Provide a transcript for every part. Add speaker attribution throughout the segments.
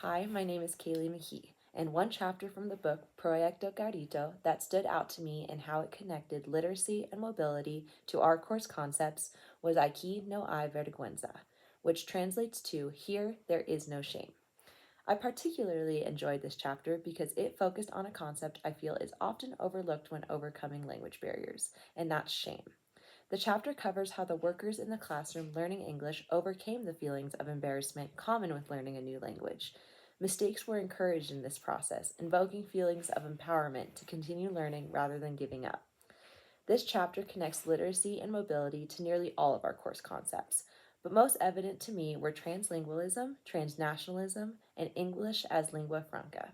Speaker 1: Hi, my name is Kaylee McKee, and one chapter from the book Proyecto Garito that stood out to me in how it connected literacy and mobility to our course concepts was Aquí no hay vergüenza, which translates to Here there is no shame. I particularly enjoyed this chapter because it focused on a concept I feel is often overlooked when overcoming language barriers, and that's shame. The chapter covers how the workers in the classroom learning English overcame the feelings of embarrassment common with learning a new language. Mistakes were encouraged in this process, invoking feelings of empowerment to continue learning rather than giving up. This chapter connects literacy and mobility to nearly all of our course concepts, but most evident to me were translingualism, transnationalism, and English as lingua franca.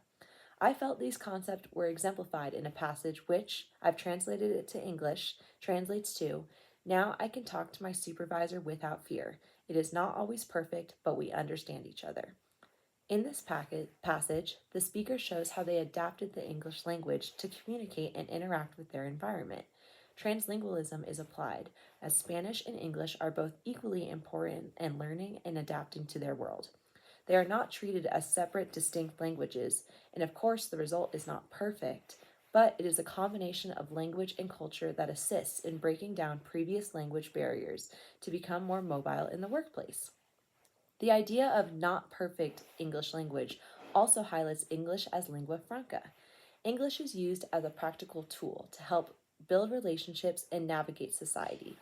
Speaker 1: I felt these concepts were exemplified in a passage which, I've translated it to English, translates to, Now I can talk to my supervisor without fear. It is not always perfect, but we understand each other. In this passage, the speaker shows how they adapted the English language to communicate and interact with their environment. Translingualism is applied, as Spanish and English are both equally important in learning and adapting to their world. They are not treated as separate, distinct languages, and of course, the result is not perfect, but it is a combination of language and culture that assists in breaking down previous language barriers to become more mobile in the workplace. The idea of not perfect English language also highlights English as lingua franca. English is used as a practical tool to help build relationships and navigate society.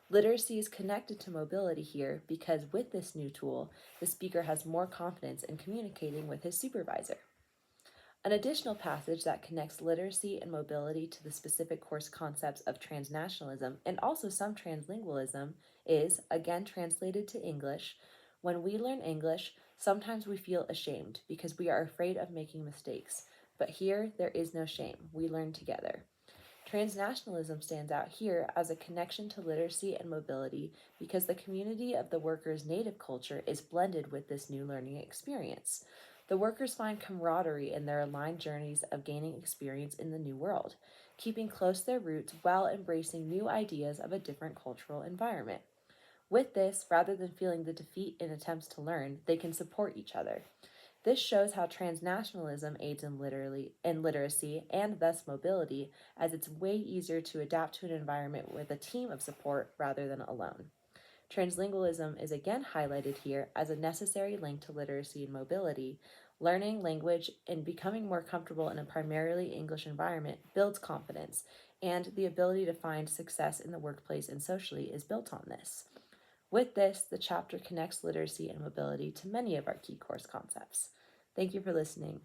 Speaker 1: Literacy is connected to mobility here because with this new tool, the speaker has more confidence in communicating with his supervisor. An additional passage that connects literacy and mobility to the specific course concepts of transnationalism and also some translingualism is, again translated to English, when we learn English, sometimes we feel ashamed because we are afraid of making mistakes. But here, there is no shame. We learn together. Transnationalism stands out here as a connection to literacy and mobility because the community of the workers' native culture is blended with this new learning experience. The workers find camaraderie in their aligned journeys of gaining experience in the new world, keeping close their roots while embracing new ideas of a different cultural environment. With this, rather than feeling the defeat in attempts to learn, they can support each other. This shows how transnationalism aids in literacy and thus mobility, as it's way easier to adapt to an environment with a team of support rather than alone. Translingualism is again highlighted here as a necessary link to literacy and mobility. Learning language and becoming more comfortable in a primarily English environment builds confidence, and the ability to find success in the workplace and socially is built on this. With this, the chapter connects literacy and mobility to many of our key course concepts. Thank you for listening.